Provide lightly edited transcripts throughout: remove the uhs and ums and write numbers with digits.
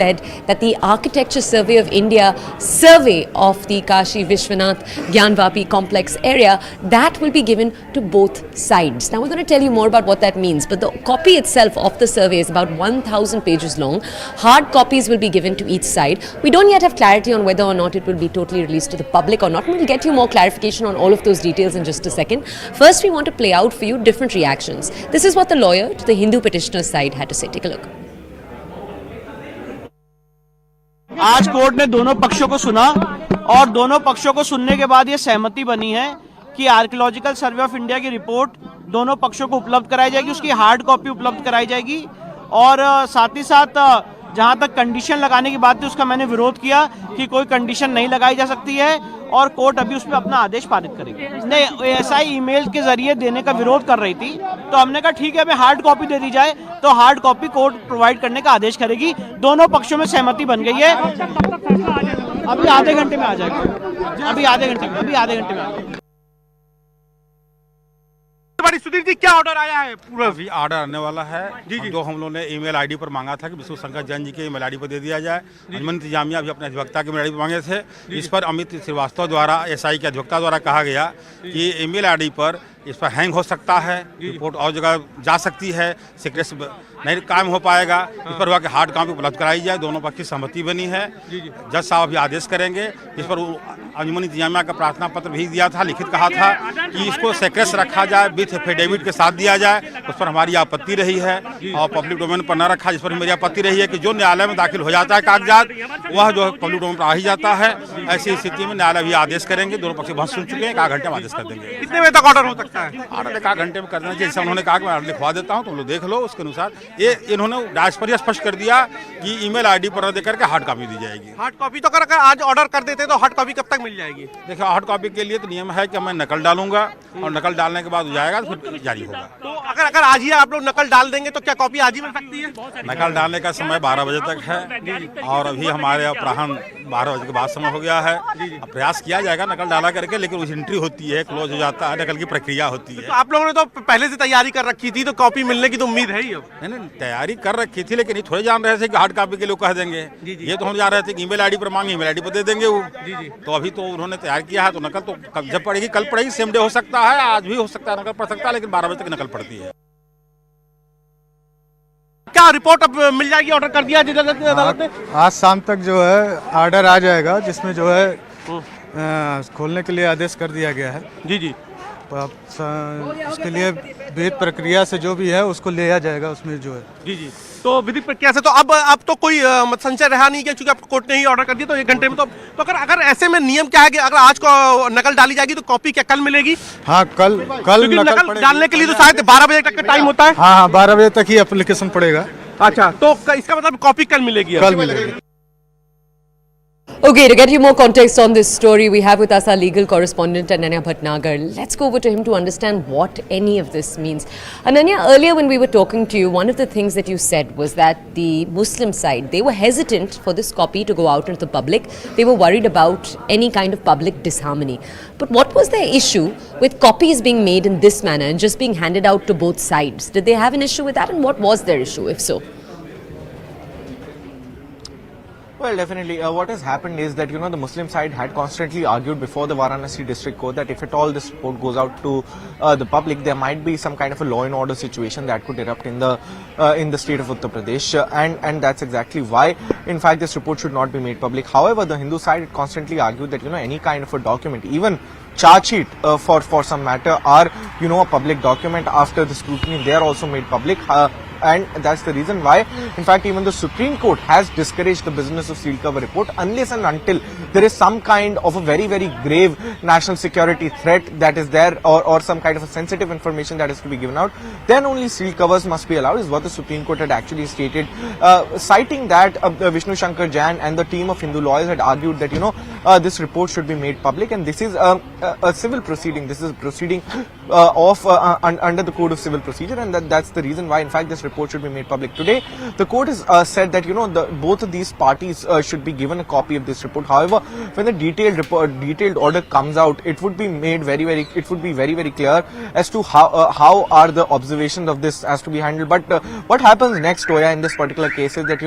said that the Archaeological Survey of India survey of the Kashi Vishwanath Gyanvapi complex area, that will be given to both sides. Now we're going to tell you more about what that means, but the copy itself of the survey is about 1,000 pages long. Hard copies will be given to each side. We don't yet have clarity on whether or not it will be totally released to the public or not. We'll get you more clarification on all of those details in just a second. First, we want to play out for you different reactions. This is what the lawyer to the Hindu petitioner's side had to say. Take a look. आज court ने दोनों पक्षों को सुना और दोनों पक्षों को सुनने के बाद ये सहमति बनी है कि आर्कियोलॉजिकल सर्वे ऑफ इंडिया की रिपोर्ट दोनों पक्षों को उपलब्ध कराई जाएगी, उसकी हार्ड कॉपी उपलब्ध कराई जाएगी। और साथ ही साथ जहां तक कंडीशन लगाने की बात थी उसका मैंने विरोध किया कि कोई कंडीशन नहीं लगाई जा सकती है और कोर्ट अभी उस पर अपना आदेश पारित करेगी। नहीं, एएसआई ईमेल के जरिए देने का विरोध कर रही थी, तो हमने कहा ठीक है, हमें हार्ड कॉपी दे दी जाए, तो हार्ड कॉपी कोर्ट प्रोवाइड करने का आदेश करेगी। दोनों पक्षों में सहमति बन गई है। अभी आधे घंटे में आ जाएगा, अभी आधे घंटे में आ जाएगा। सुधीर जी, क्या ऑर्डर आया है? पूरा भी ऑर्डर आने वाला है जी। जो हम लोगों ने ईमेल आईडी पर मांगा था कि विष्णु शंकर जैन जी के ईमेल आईडी पर दे दिया जाए। अंजुमन इंतजामिया भी अपने अधिवक्ता के ईमेल आईडी पर मांगे थे। इस पर अमित श्रीवास्तव द्वारा एसआई के अधिवक्ता द्वारा कहा गया कि ईमेल आईडी पर इस पर हैंग हो सकता है, रिपोर्ट और जगह जा सकती है, सीक्रेट नहीं कायम हो पाएगा। इस पर हुआ कि हार्ड कॉपी उपलब्ध कराई जाए। दोनों पक्ष की सहमति बनी है। जज साहब अभी आदेश करेंगे। इस पर अंजुमन इंतजामिया का प्रार्थना पत्र भी दिया था, लिखित कहा था कि इसको सीक्रेट रखा जाए, विथ एफिडेविट के साथ दिया जाए। उस पर हमारी आपत्ति रही है और पब्लिक डोमेन पर न रखा, जिस पर मेरी आपत्ति रही है कि जो न्यायालय में दाखिल हो जाता है कागजात, वह जो पब्लिक डोमेन पर आ ही जाता है। ऐसी स्थिति में न्यायालय भी आदेश करेंगे। दोनों पक्ष बहुत सुन चुके हैं, 1 घंटे में आदेश कर देंगे। कितने बजे तक ऑर्डर हो सकता है? ऑर्डर 1 घंटे में कर देना चाहिए। जैसे उन्होंने कहा कि मैं लिखवा देता हूँ, तुम लोग देख लो। उसके अनुसार ये इन्होंने डायस पर स्पष्ट कर दिया कि ईमेल आईडी पर देकर के हार्ड कॉपी दी जाएगी। हार्ड कॉपी तो अगर आज ऑर्डर कर देते तो हार्ड कॉपी कब तक मिल जाएगी? देखिए, हार्ड कॉपी के लिए तो नियम है कि मैं नकल डालूंगा और नकल डालने के बाद हो जाएगा तो फिर जारी होगा। तो अगर आज ही आप लोग नकल डाल देंगे तो क्या कॉपी आज ही मिल सकती है? नकल डालने का समय 12 बजे तक है और अभी हमारे अपराह्न 12 बजे के बाद समय हो गया है। अब प्रयास किया जाएगा नकल डाला करके, लेकिन उस एंट्री होती है, क्लोज हो जाता है, नकल की प्रक्रिया होती है। तो आप लोगों ने तो पहले से तैयारी कर रखी थी, तो कॉपी मिलने की तो उम्मीद है ही। अब नहीं, तैयारी कर रखी थी, लेकिन ये थोड़े जान रहे थे कि हार्ड कॉपी के लिए कह देंगे। ये तो हम जान रहे थे कि ईमेल आईडी पर मांगे, ईमेल आईडी पर दे देंगे वो। तो अभी तो उन्होंने तैयार किया है, तो नकल तो जब पड़ेगी कल पड़ेगी, सेम डे हो सकता है, आज भी हो सकता है, नकल पड़ सकता है, लेकिन 12 बजे तक नकल पड़ती है। क्या रिपोर्ट अब मिल जाएगी? ऑर्डर कर दिया अदालत ने? आज शाम तक जो है ऑर्डर आ जाएगा, जिसमें जो है खोलने के लिए आदेश कर दिया गया है। जी। उसके लिए विधिक प्रक्रिया से जो भी है उसको लिया जाएगा उसमें जो है। जी। तो विधिक प्रक्रिया से तो अब तो कोई संशय रहा नहीं क्या, क्योंकि कोर्ट ने ही ऑर्डर कर दिया। तो 1 घंटे में तो अगर ऐसे में नियम क्या है कि अगर आज को नकल डाली जाएगी तो कॉपी क्या कल मिलेगी? हाँ, कल नकल डालने के लिए तो शायद 12 बजे तक का टाइम होता है। हाँ, 12 बजे तक ही एप्लीकेशन पड़ेगा। अच्छा, तो इसका मतलब कॉपी कल मिलेगी? कल मिलेगी। Okay, to get you more context on this story, we have with us our legal correspondent Ananya Bhatnagar. Let's go over to him to understand what any of this means. Ananya, earlier when we were talking to you, one of the things that you said was that the Muslim side, they were hesitant for this copy to go out into the public. They were worried about any kind of public disharmony. But what was their issue with copies being made in this manner and just being handed out to both sides? Did they have an issue with that, and what was their issue, if so? Well, definitely. What has happened is that, the Muslim side had constantly argued before the Varanasi district court that if at all this report goes out to the public, there might be some kind of a law and order situation that could erupt in the state of Uttar Pradesh, and that's exactly why, in fact, this report should not be made public. However, the Hindu side constantly argued that, any kind of a document, even charge sheet for some matter, are, a public document. After the scrutiny, they are also made public. And that's the reason why, in fact, even the Supreme Court has discouraged the business of sealed cover report unless and until there is some kind of a very, very grave national security threat that is there, or some kind of a sensitive information that is to be given out. Then only sealed covers must be allowed, is what the Supreme Court had actually stated, citing that Vishnu Shankar Jain and the team of Hindu lawyers had argued that, this report should be made public, and this is a civil proceeding. This is a proceeding under the Code of Civil Procedure, and that's the reason why, in fact, this report should be made public. Today, the court has said that both of these parties should be given a copy of this report. However, when the detailed order comes out, it would be made very clear as to how are the observations of this has to be handled. But what happens next, Toya, in this particular case is that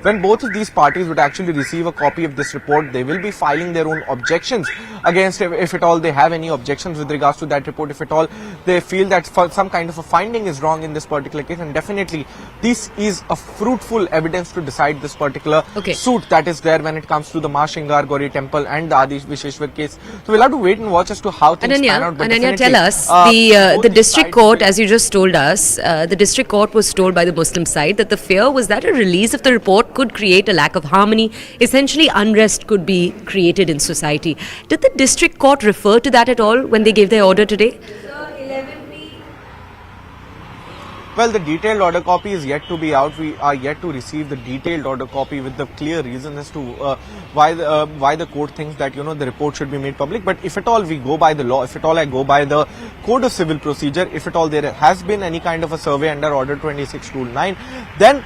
when both of these parties would actually receive a copy of this report, they will be filing their own objections against, if at all they have any objections with regards to that report, if at all they feel that some kind of a finding is wrong in this particular case. And definitely this is a fruitful evidence to decide this particular suit that is there when it comes to the Ma Shringar Gauri temple and the Adi Visheshwar case. So we'll have to wait and watch as to how things pan out. But Ananya, tell us, the district court, as you just told us, the district court was told by the Muslim side that the fear was that a release of the report could create a lack of harmony. Essentially, unrest could be created in society. Did the district court refer to that at all when they gave their order today? Well, the detailed order copy is yet to be out. We are yet to receive the detailed order copy with the clear reason as to why the court thinks that the report should be made public. But if at all we go by the law, if at all I go by the Code of Civil Procedure, if at all there has been any kind of a survey under Order 2629, then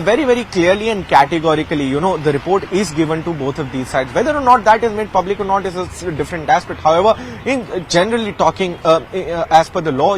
very clearly and categorically, the report is given to both of these sides. Whether or not that is made public or not is a different aspect. However, in generally talking, as per the law,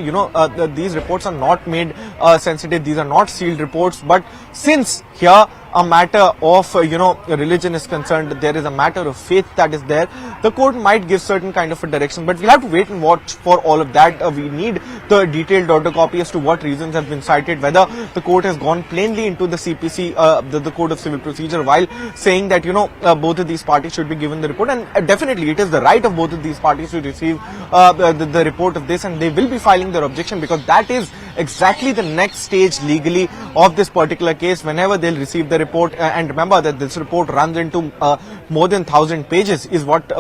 these reports are not made sensitive. These are not sealed reports. But since here a matter of religion is concerned, there is a matter of faith that is there, the court might give certain kind of a direction, but we'll have to wait and watch for all of that. We need the detailed order copy as to what reasons have been cited, whether the court has gone plainly into the CPC, the Code of Civil Procedure, while saying that both of these parties should be given the report. And definitely it is the right of both of these parties to receive the report of this, and they will be filing their objection, because that is exactly the next stage legally of this particular case. Whenever they'll receive the report, and remember that this report runs into more than 1,000 pages is what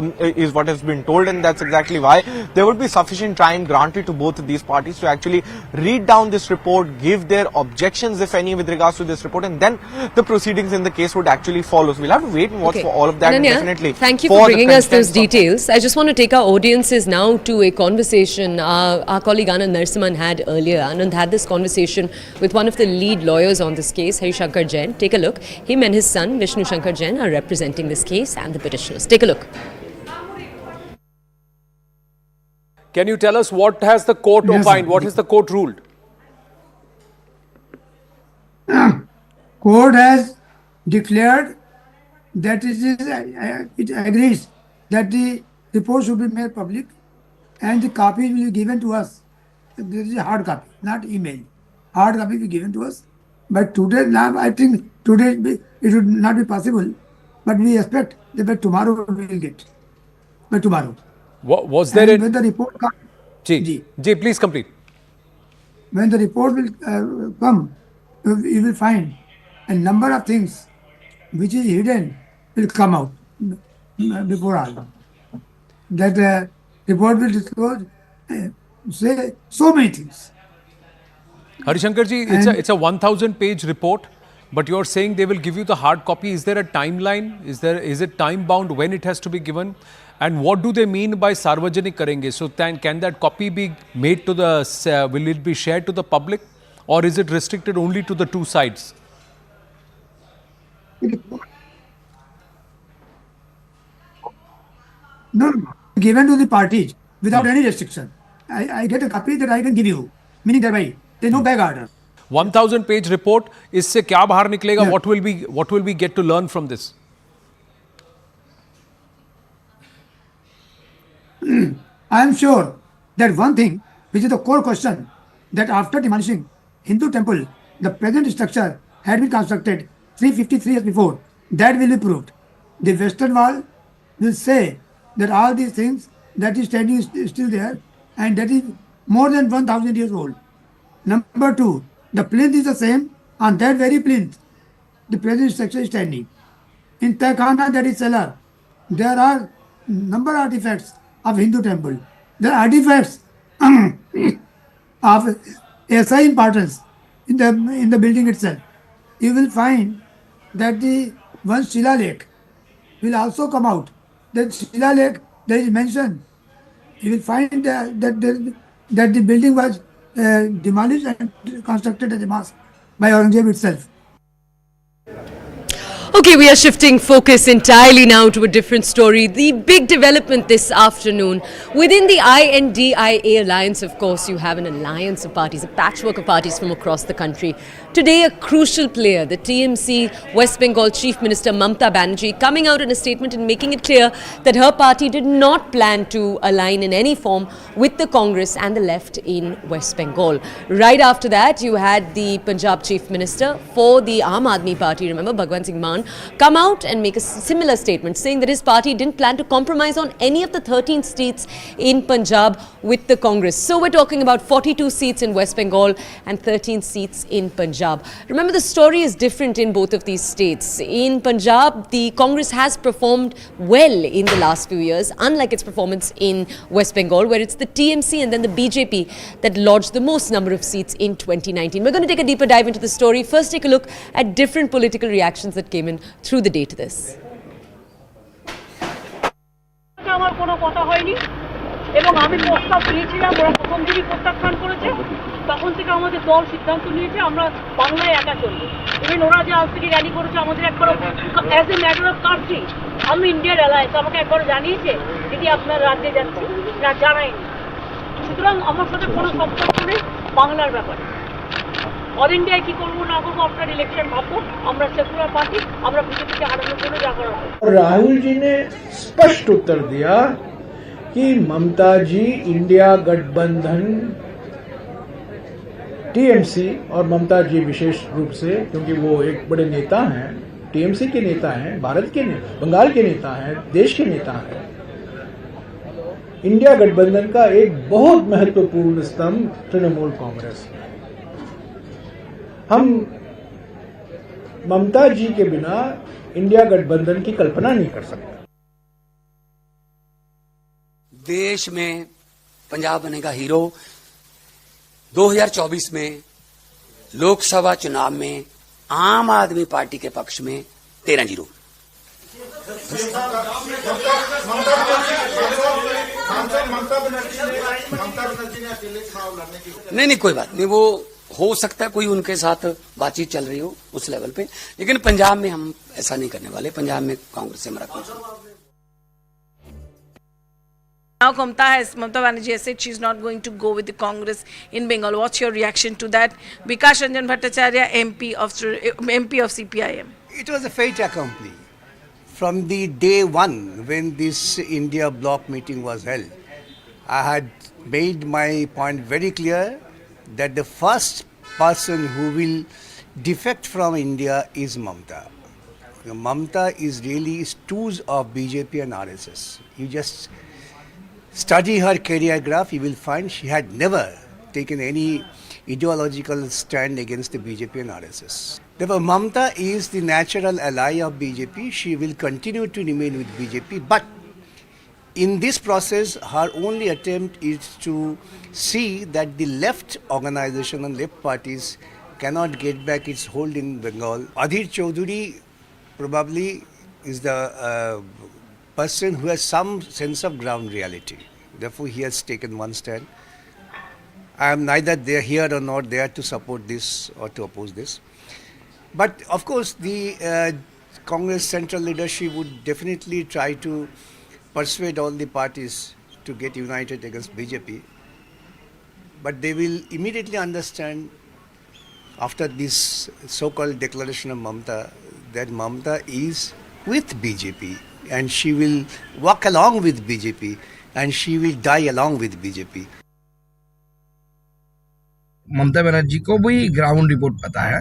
has been told, and that's exactly why there would be sufficient time granted to both of these parties to actually read down this report, give their objections, if any, with regards to this report, and then the proceedings in the case would actually follow. So we'll have to wait and watch for all of that. Ananya, and definitely thank you for bringing us those details. I just want to take our audiences now to a conversation our colleague Anand Narsiman had earlier. Anand had this conversation with one of the lead lawyers on this case, Hari Shankar Jain. Take a look. Him and his son, Vishnu Shankar Jain, are representing this case and the petitioners. Take a look. Can you tell us what has the court opined? What has the court ruled? Court has declared that it agrees that the report should be made public and the copy will be given to us. This is a hard copy, not email. Hard copy will be given to us. But today, now I think today it would not be possible. But we expect that by tomorrow we will get. By tomorrow. Was there when the report comes, Ji, please complete. When the report will come, you will find a number of things which is hidden will come out before all. That report will disclose, say so many things. Harishankar ji, it's a 1,000-page report, but you're saying they will give you the hard copy. Is there a timeline? Is it time bound when it has to be given? And what do they mean by Sarvajanik Karenge? So can that copy be made to will it be shared to the public, or is it restricted only to the two sides? No, given to the parties without any restriction. I get a copy that I can give you, meaning that there's no back order. 1,000-page report, इससे क्या बाहर निकलेगा? Yeah. What will we get to learn from this? I am sure that one thing, which is the core question, that after demolishing Hindu temple, the present structure had been constructed 353 years before. That will be proved. The western wall will say that all these things that is standing is still there, and that is more than 1,000 years old. Number two, the plinth is the same. On that very plinth, the present structure is standing. In Tehkhana, that is cellar, there are number of artifacts of Hindu temple. The artifacts of SI importance in the building itself. You will find that the one Shila Lake will also come out the Shilalekh, there is mention. You will find that the building was demolished and constructed as a mosque by Aurangzeb itself. Okay, we are shifting focus entirely now to a different story. The big development this afternoon. Within the INDIA alliance, of course, you have an alliance of parties, a patchwork of parties from across the country. Today, a crucial player, the TMC West Bengal Chief Minister Mamta Banerjee, coming out in a statement and making it clear that her party did not plan to align in any form with the Congress and the left in West Bengal. Right after that, you had the Punjab Chief Minister for the Aam Aadmi Party, remember, Bhagwant Singh Mann, come out and make a similar statement saying that his party didn't plan to compromise on any of the 13 seats in Punjab with the Congress. So we're talking about 42 seats in West Bengal and 13 seats in Punjab. Remember, the story is different in both of these states. In Punjab, the Congress has performed well in the last few years, unlike its performance in West Bengal, where it's the TMC and then the BJP that lodged the most number of seats in 2019. We're going to take a deeper dive into the story. First, take a look at different political reactions that came in through the day to this. আমার কোনো কথা হয়নি এবং আমি প্রস্তাব দিয়েছিলাম, ওরা প্রথম দিনই প্রত্যাখ্যান করেছে। তখন থেকে আমাদের দল সিদ্ধান্ত নিয়েছে আমরা বাংলায় একা চলবো। ইভেন ওরা যে আজ থেকে র্যালি করেছে আমাদের একবার as a matter of country, আমি ইন্ডিয়ার অ্যালায়েন্স আমাকে একবার জানিয়েছে দিদি আপনার রাজ্যে যাচ্ছি, না জানায়নি। সুতরাং আমার সাথে কোনো সম্পর্ক নেই বাংলার ব্যাপারে। অল ইন্ডিয়ায় কি করবো না করবো আপনার ইলেকশন ভাববো, আমরা সেকুলার পার্টি, আমরা বিজেপিকে হারানোর জন্য যা করা হবে। राहुल जी ने स्पष्ट उत्तर दिया कि ममता जी इंडिया गठबंधन टीएमसी और ममता जी विशेष रूप से, क्योंकि वो एक बड़े नेता हैं, टीएमसी के नेता हैं, भारत के बंगाल के नेता हैं, देश के नेता हैं, इंडिया गठबंधन का एक बहुत महत्वपूर्ण स्तंभ तृणमूल कांग्रेस है। हम ममता जी के बिना इंडिया गठबंधन की कल्पना नहीं कर सकते। देश में पंजाब बनेगा हीरो। 2024 में लोकसभा चुनाव में आम आदमी पार्टी के पक्ष में 13-0। नहीं कोई बात नहीं, वो हो सकता है कोई उनके साथ बातचीत चल रही हो उस लेवल पे, लेकिन पंजाब में हम ऐसा नहीं करने वाले। पंजाब में कांग्रेस से हमारा कोई। Now Mamata Banerjee has said she's not going to go with the Congress in Bengal. What's your reaction to that? Bikash Ranjan Bhattacharya, MP of CPIM. It was a fait accompli. From the day one when this India bloc meeting was held, I had made my point very clear that the first person who will defect from India is Mamta. Mamta is really stooge of BJP and RSS. You just study her career graph, you will find she had never taken any ideological stand against the BJP and RSS. Therefore, Mamta is the natural ally of BJP. She will continue to remain with BJP, but in this process, her only attempt is to see that the left organization and left parties cannot get back its hold in Bengal. Adhir Chaudhary probably is the person who has some sense of ground reality. Therefore, he has taken one stand. I am neither there here or not there to support this or to oppose this. But of course, the Congress central leadership would definitely try to persuade all the parties to get united against BJP. But they will immediately understand after this so-called declaration of Mamta that Mamta is with BJP and she will walk along with BJP and she will die along with BJP. Mamata Banerjee को भी ground report पता है,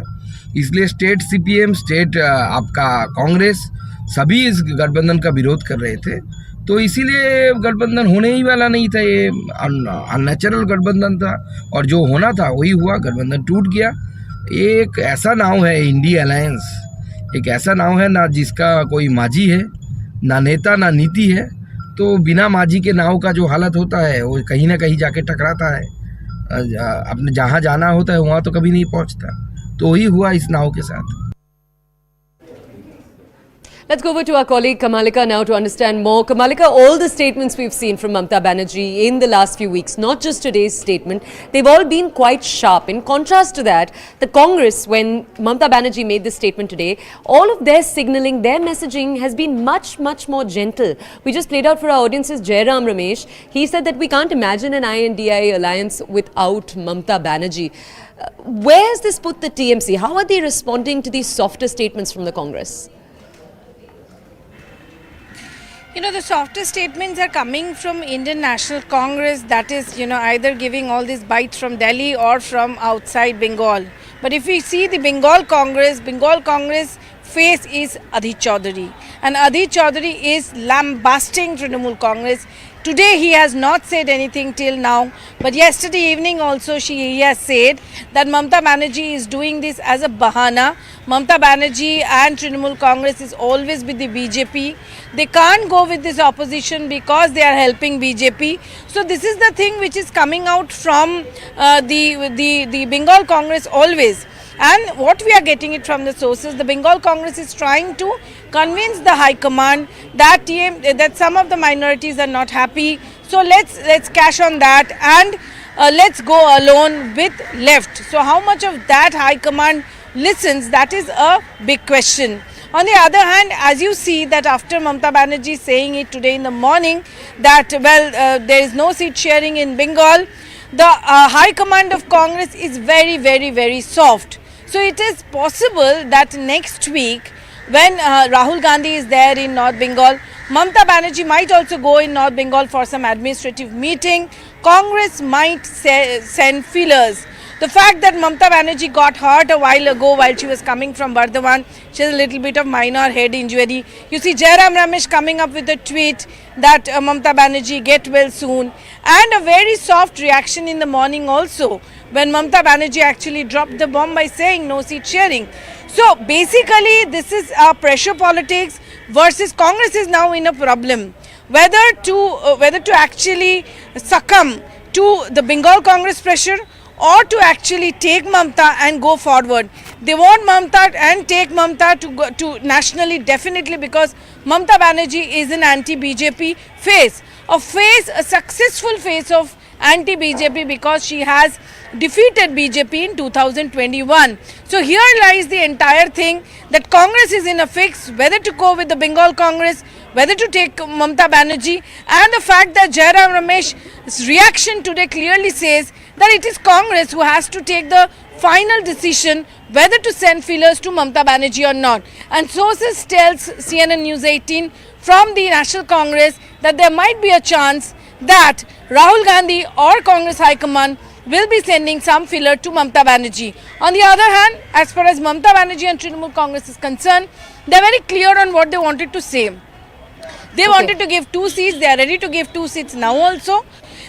इसलिए state CPM, state आपका कांग्रेस सभी इस गठबंधन का विरोध कर रहे थे। तो इसीलिए गठबंधन होने ही वाला नहीं था, ये अननेचुरल गठबंधन था और जो होना था वही हुआ, गठबंधन टूट गया। एक ऐसा नाव है इंडिया अलायंस, एक ऐसा नाव है ना जिसका कोई माझी है, ना नेता ना नीति है। तो बिना माझी के नाव का जो हालत होता है वो कहीं ना कहीं जाके टकराता है, अपने जहाँ जाना होता है वहाँ तो कभी नहीं पहुँचता। तो वही हुआ इस नाव के साथ। Let's go over to our colleague Kamalika now to understand more. Kamalika, all the statements we've seen from Mamta Banerjee in the last few weeks, not just today's statement, they've all been quite sharp. In contrast to that, the Congress, when Mamta Banerjee made this statement today, all of their signalling, their messaging has been much, much more gentle. We just played out for our audiences Jairam Ramesh. He said that we can't imagine an INDIA alliance without Mamta Banerjee. Where has this put the TMC? How are they responding to these softer statements from the Congress? You know, the softer statements are coming from Indian National Congress, that is, either giving all these bites from Delhi or from outside Bengal. But if we see the Bengal Congress face is Adhir Chaudhary. And Adhir Chaudhary is lambasting Trinamool Congress. Today he has not said anything till now, but yesterday evening also he has said that Mamta Banerjee is doing this as a bahana. Mamta Banerjee and Trinamool Congress is always with the BJP. They can't go with this opposition because they are helping BJP. So this is the thing which is coming out from the Bengal Congress always. And what we are getting it from the sources, the Bengal Congress is trying to convince the High Command that that some of the minorities are not happy. So let's cash on that and let's go alone with left. So how much of that High Command listens, that is a big question. On the other hand, as you see that after Mamta Banerjee saying it today in the morning that there is no seat sharing in Bengal, the High Command of Congress is very, very, very soft. So it is possible that next week when Rahul Gandhi is there in North Bengal, Mamta Banerjee might also go in North Bengal for some administrative meeting. Congress might send feelers. The fact that Mamta Banerjee got hurt a while ago while she was coming from Bardhaman, she has a little bit of minor head injury. You see Jairam Ramesh coming up with a tweet that Mamta Banerjee get well soon, and a very soft reaction in the morning also when Mamta Banerjee actually dropped the bomb by saying no seat sharing. So basically this is pressure politics versus Congress is now in a problem. Whether to actually succumb to the Bengal Congress pressure or to actually take Mamta and go forward. They want Mamta and take Mamta to nationally definitely, because Mamta Banerjee is an anti-BJP face. A successful face of anti-BJP because she has defeated BJP in 2021. So here lies the entire thing, that Congress is in a fix whether to go with the Bengal Congress, whether to take Mamta Banerjee, and the fact that Jairam Ramesh's reaction today clearly says that it is Congress who has to take the final decision whether to send feelers to Mamta Banerjee or not. And sources tells CNN News 18 from the National Congress that there might be a chance that Rahul Gandhi or Congress High Command will be sending some filler to Mamta Banerjee. On the other hand, as far as Mamta Banerjee and Trinamool Congress is concerned, they are very clear on what they wanted to say. They wanted to give 2 seats, they are ready to give 2 seats now also.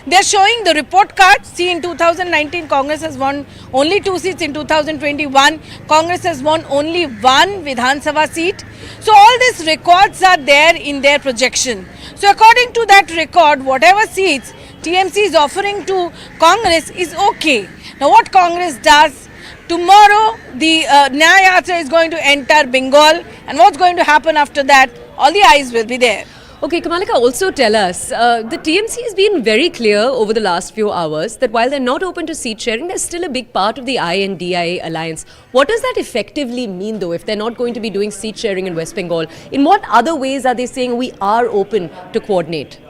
They are showing the report card. See, in 2019, Congress has won only 2 seats. In 2021, Congress has won only 1 Vidhan Sabha seat. So all these records are there in their projection. So according to that record, whatever seats TMC is offering to Congress is okay. Now what Congress does, tomorrow the Nyaya Yatra is going to enter Bengal, and what's going to happen after that, all the eyes will be there. Okay, Kamalika, also tell us, the TMC has been very clear over the last few hours that while they're not open to seat sharing, they're still a big part of the INDIA alliance. What does that effectively mean, though, if they're not going to be doing seat sharing in West Bengal? In what other ways are they saying we are open to coordinate?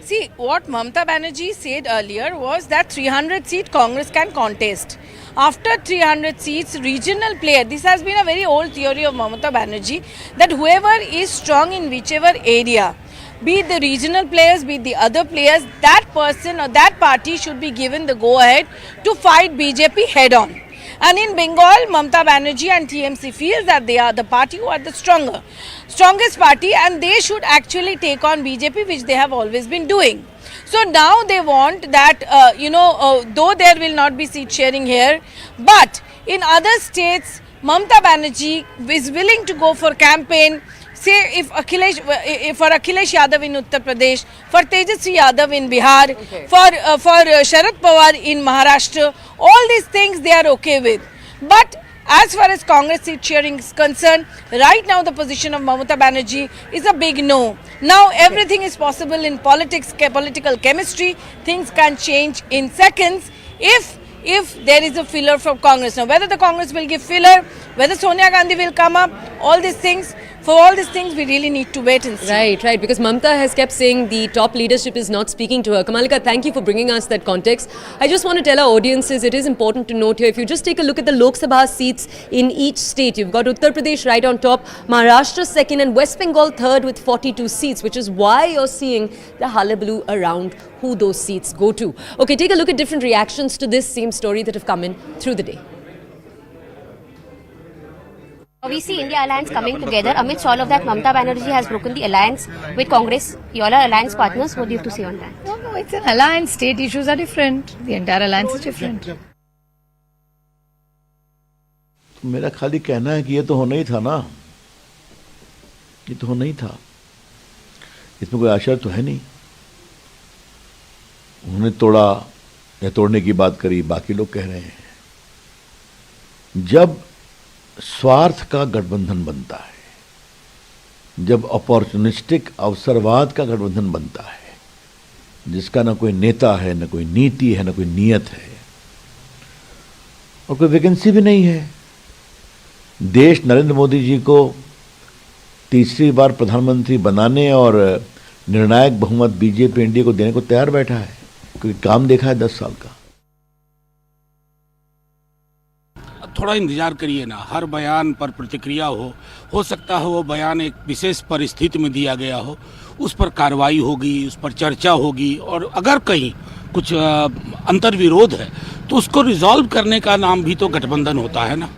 See, what Mamta Banerjee said earlier was that 300 seat Congress can contest. After 300 seats, regional player, this has been a very old theory of Mamta Banerjee, that whoever is strong in whichever area, be it the regional players, be it the other players, that person or that party should be given the go-ahead to fight BJP head-on. And in Bengal, Mamta Banerjee and TMC feel that they are the party who are the strongest party, and they should actually take on BJP, which they have always been doing. So now they want that, though there will not be seat sharing here, but in other states, Mamta Banerjee is willing to go for campaign. Say for Akhilesh Yadav in Uttar Pradesh, for Tejasvi Yadav in Bihar, for Sharad Pawar in Maharashtra, all these things they are okay with. But As far as Congress seat sharing is concerned, right now the position of Mamata Banerjee is a big no. Now everything is possible in politics, political chemistry. Things can change in seconds if there is a filler from Congress. Now whether the Congress will give filler, whether Sonia Gandhi will come up, all these things, for all these things we really need to wait and see. Right, because Mamata has kept saying the top leadership is not speaking to her. Kamalika, thank you for bringing us that context. I just want to tell our audiences, it is important to note here, if you just take a look at the Lok Sabha seats in each state, you've got Uttar Pradesh right on top, Maharashtra second and West Bengal third with 42 seats, which is why you're seeing the hullabaloo around who those seats go to. Okay, take a look at different reactions to this same story that have come in through the day. We see India alliance coming together. Amidst all of that, Mamata Banerjee has broken the alliance with Congress. You all are alliance partners. What do you have to say on that? No, it's an alliance. State issues are different. The entire alliance is different. मेरा खाली कहना है कि ये तो होना ही था ना, ये तो होना ही था, इसमें कोई आश्चर्य तो है नहीं। उन्होंने तोड़ा या तोड़ने की बात करी, बाकी लोग कह रहे हैं। जब स्वार्थ का गठबंधन बनता है, जब अपॉर्चुनिस्टिक अवसरवाद का गठबंधन बनता है, जिसका ना कोई नेता है, ना कोई नीति है, ना कोई नियत है और कोई वैकेंसी भी नहीं है, देश नरेंद्र मोदी जी को तीसरी बार प्रधानमंत्री बनाने और निर्णायक बहुमत बीजेपी एनडीए को देने को तैयार बैठा है, क्योंकि काम देखा है 10 साल का। थोड़ा इंतजार करिए ना, हर बयान पर प्रतिक्रिया हो सकता है वो बयान एक विशेष परिस्थिति में दिया गया हो, उस पर कार्रवाई होगी, उस पर चर्चा होगी और अगर कहीं कुछ अंतर्विरोध है तो उसको रिजॉल्व करने का नाम भी तो गठबंधन होता है ना।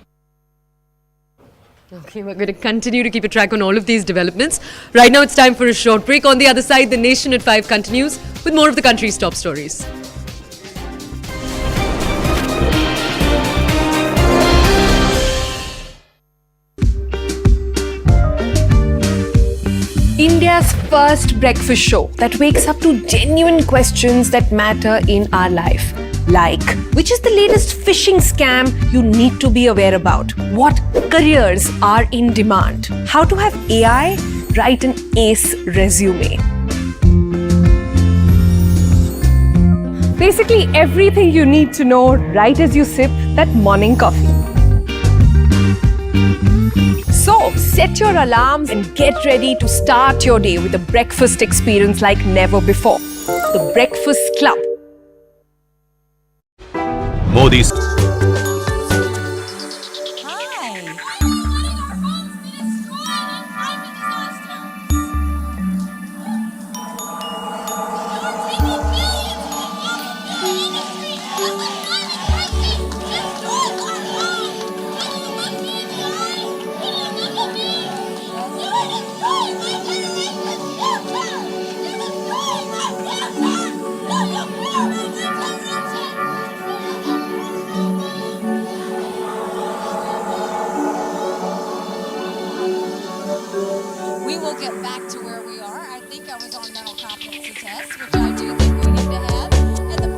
Okay, we're going to continue to keep a track on all of these developments. Right now it's time for a short break. On the other side, the Nation at 5 continues with more of the country's top stories. India's first breakfast show that wakes up to genuine questions that matter in our life. Like, which is the latest phishing scam you need to be aware about? What careers are in demand? How to have AI write an ace resume? Basically, everything you need to know right as you sip that morning coffee. So, set your alarms and get ready to start your day with a breakfast experience like never before. The Breakfast Club. Modi's. We will get back to where we are. I think I was on mental competency test, which I do think we need to have. And the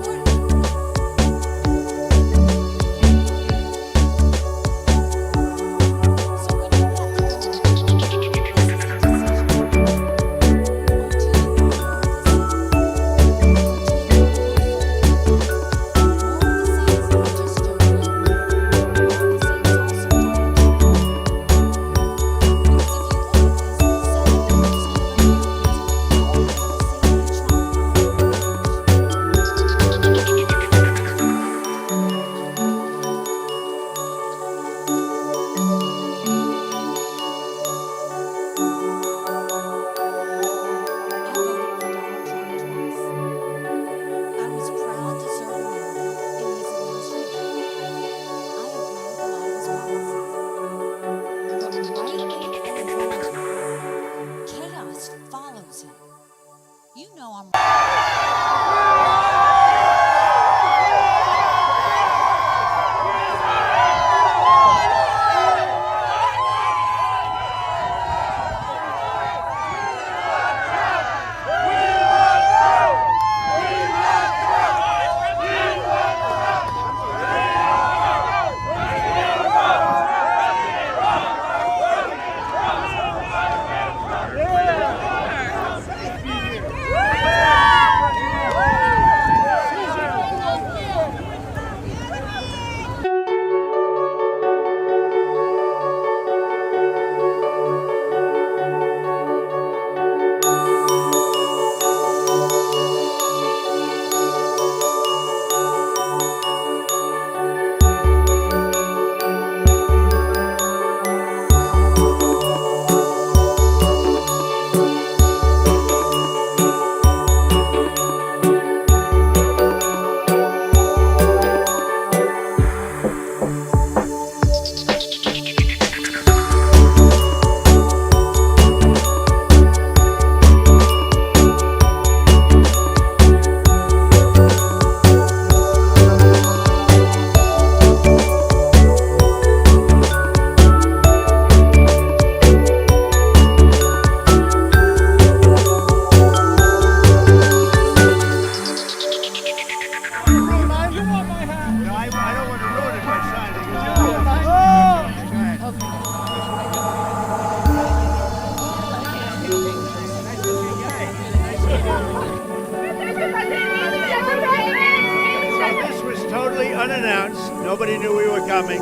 Nobody knew we were coming.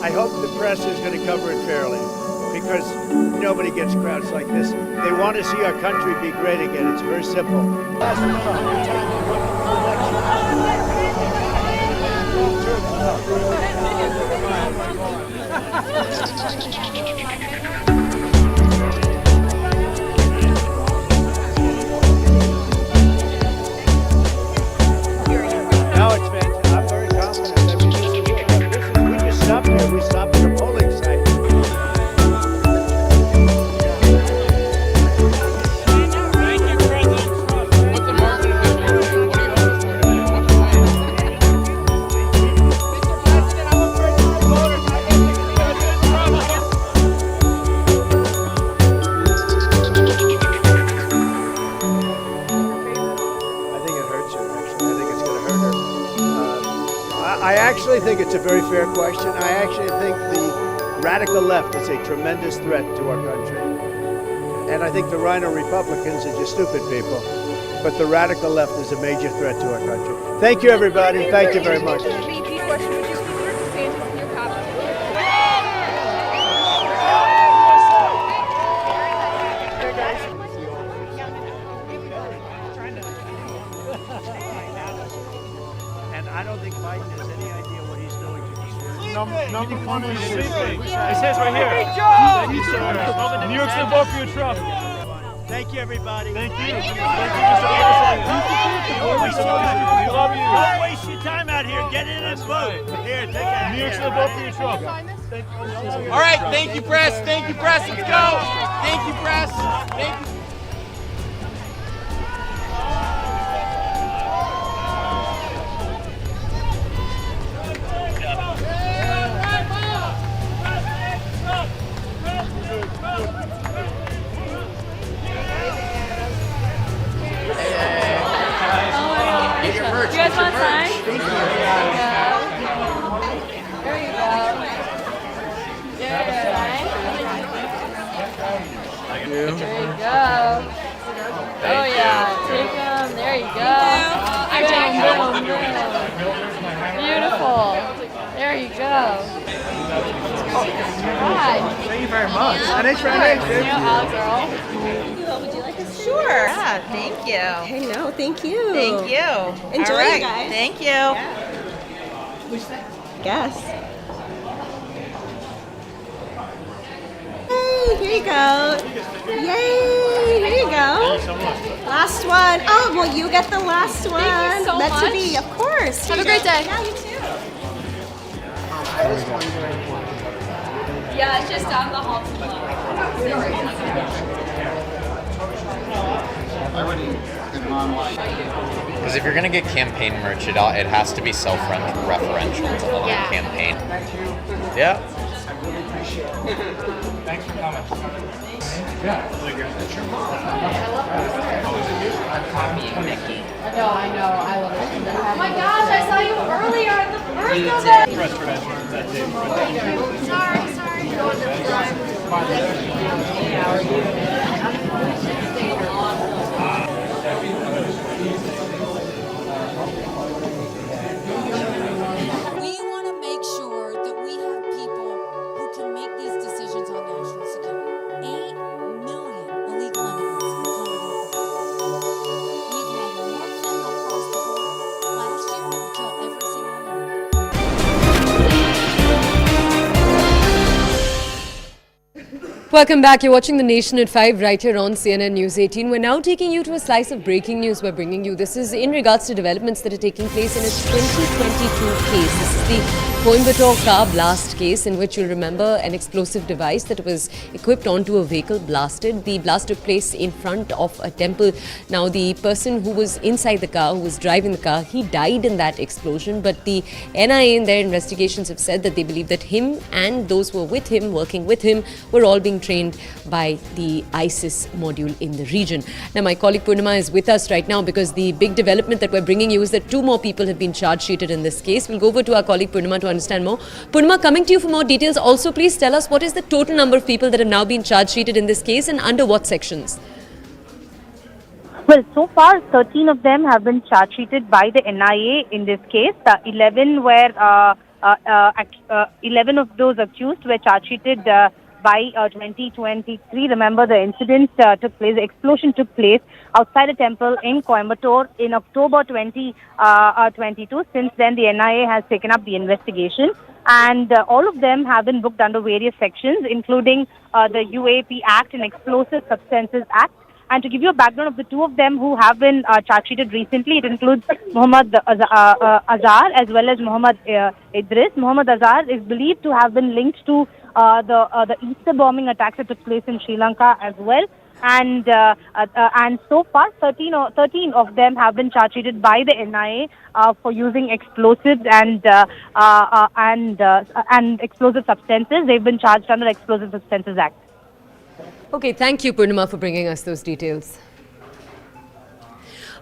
I hope the press is going to cover it fairly, because nobody gets crowds like this. They want to see our country be great again. It's very simple. Now it's fantastic. I'm very confident. I mean, we just stopped here. We stopped at a polling site. I actually think it's a very fair question. I actually think the radical left is a tremendous threat to our country. And I think the Rhino Republicans are just stupid people. But the radical left is a major threat to our country. Thank you, everybody. Thank you very much. And I don't think Biden has any idea what he's doing to these. Number one is sleeping. It says right here. Thank you, sir. New York's the vote for your Trump. Thank you, everybody. Thank you. Thank you, Mr. President. We love you. Don't waste your time out here. Get in and vote. Here, take a New York's the vote for your Trump. All right, thank you, press. Thank you, press. Let's go. Thank you, press. Thank you. You guys want a sign? There you go. There you go. Oh yeah, take them. There you go. Beautiful. There you go. Hi. Thank you very much. Alex Earl. Would you like a Sure. Yeah, thank you. Hey, no, thank you. Thank you. Enjoy, All right. you guys. Thank you. Guess. Hey, here you go. Yay, here you go. Thank you so much. Last one. Oh, well, you get the last one. Thank you so Meant much. to be, of course. Have a great day. Yeah, you too. Yeah, it's just down the hall. Because if you're going to get campaign merch, it has to be self-referential to the campaign. Yeah. Thanks for coming. I know. I love it. Oh my gosh, I saw you earlier at the birthday. Press credentials. Sorry. We want to make sure that we have people who can make these decisions on national security. 8 million illegal immigrants have come to our border. We've had more fentanyl across the border last year than we kill every single American. Welcome back. You're watching The Nation at 5 right here on CNN News 18. We're now taking you to a slice of breaking news we're bringing you. This is in regards to developments that are taking place in a 2022 case. This is the Coimbatore car blast case, in which you'll remember an explosive device that was equipped onto a vehicle blasted. The blast took place in front of a temple. Now, the person who was inside the car, who was driving the car, he died in that explosion. But the NIA in their investigations have said that they believe that him and those who were with him, working with him, were all being trained by the ISIS module in the region. Now, my colleague Purnima is with us right now because the big development that we're bringing you is that 2 more people have been charge sheeted in this case. We'll go over to our colleague Purnima to understand more. Purnima, coming to you for more details. Also, please tell us what is the total number of people that have now been charge sheeted in this case and under what sections? Well, so far, 13 of them have been charge sheeted by the NIA in this case. 11 were 11 of those accused were charge sheeted by 2023. Remember, the incident took place, the explosion took place outside a temple in Coimbatore in October 2022. Since then, the NIA has taken up the investigation, and all of them have been booked under various sections, including the UAP Act and Explosive Substances Act. And to give you a background of the two of them who have been charge-sheeted recently, it includes Muhammad Azhar as well as Muhammad Idris. Muhammad Azhar is believed to have been linked to the Easter bombing attacks that took place in Sri Lanka as well. And so far, 13 of them have been charge-sheeted by the NIA for using explosives and explosive substances. They've been charged under Explosive Substances Act. Okay, thank you, Purnima, for bringing us those details.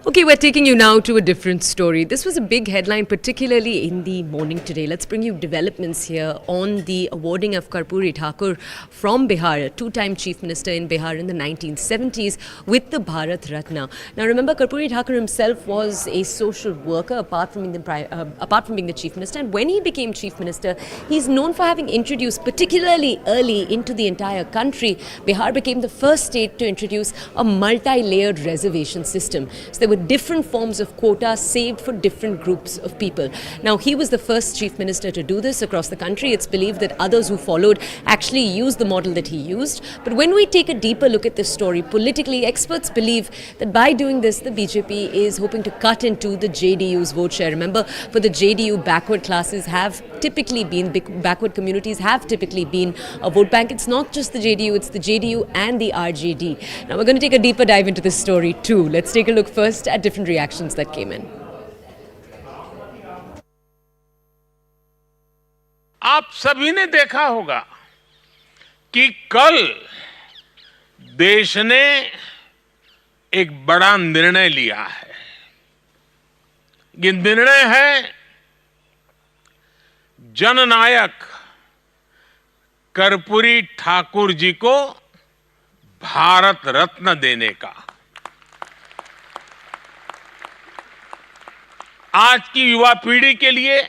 Okay, we're taking you now to a different story. This was a big headline, particularly in the morning today. Let's bring you developments here on the awarding of Karpuri Thakur from Bihar, a two-time chief minister in Bihar in the 1970s, with the Bharat Ratna. Now, remember, Karpuri Thakur himself was a social worker, apart from being the chief minister. And when he became chief minister, he's known for having introduced, particularly early into the entire country, Bihar became the first state to introduce a multi-layered reservation system. So there were different forms of quotas saved for different groups of people. Now, he was the first chief minister to do this across the country. It's believed that others who followed actually used the model that he used. But when we take a deeper look at this story, politically, experts believe that by doing this, the BJP is hoping to cut into the JDU's vote share. Remember, for the JDU, backward communities have typically been a vote bank. It's not just the JDU, it's the JDU and the RJD. Now, we're going to take a deeper dive into this story too. Let's take a look first at different reactions that came in. आप सभी ने देखा होगा कि कल देश ने एक बड़ा निर्णय लिया है। ये निर्णय है जननायक कर्पूरी ठाकुर जी को भारत रत्न देने का। आज की युवा पीढ़ी के लिए